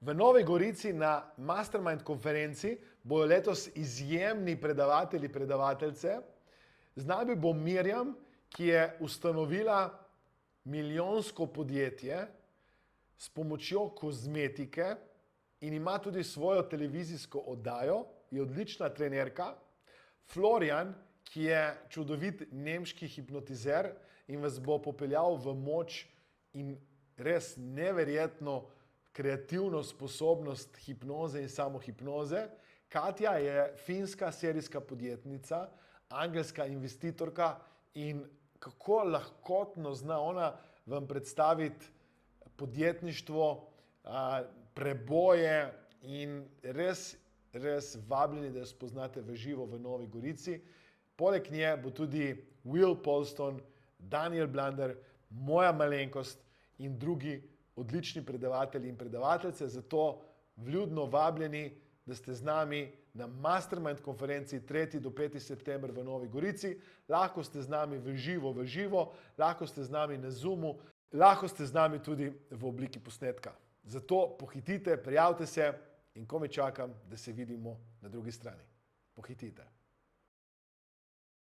V Novi Gorici na Mastermind konferenci bodo letos izjemni predavatelji, predavateljice. Z nami bo Mirjam, ki je ustanovila milijonsko podjetje s pomočjo kozmetike in ima tudi svojo televizijsko oddajo, je odlična trenerka. Florian, ki je čudovit nemški hipnotizer in vas bo popeljal v moč in res neverjetno kreativno sposobnost hipnoze in samohipnoze. Katja je finska serijska podjetnica, angelska investitorka in kako lahkotno zna ona vam predstaviti podjetništvo, preboje in res vabljeni, da jo spoznate v živo v Novi Gorici. Poleg nje bo tudi Will Polston, Daniel Blunder, moja malenkost in drugi odlični predavatelji in predavateljice. Zato vljudno vabljeni, da ste z nami na Mastermind konferenci 3. do 5. september v Novi Gorici. Lahko ste z nami v živo, lahko ste z nami na Zoomu, lahko ste z nami tudi v obliki posnetka. Zato pohitite, prijavite se in komaj čakam, da se vidimo na drugi strani. Pohitite.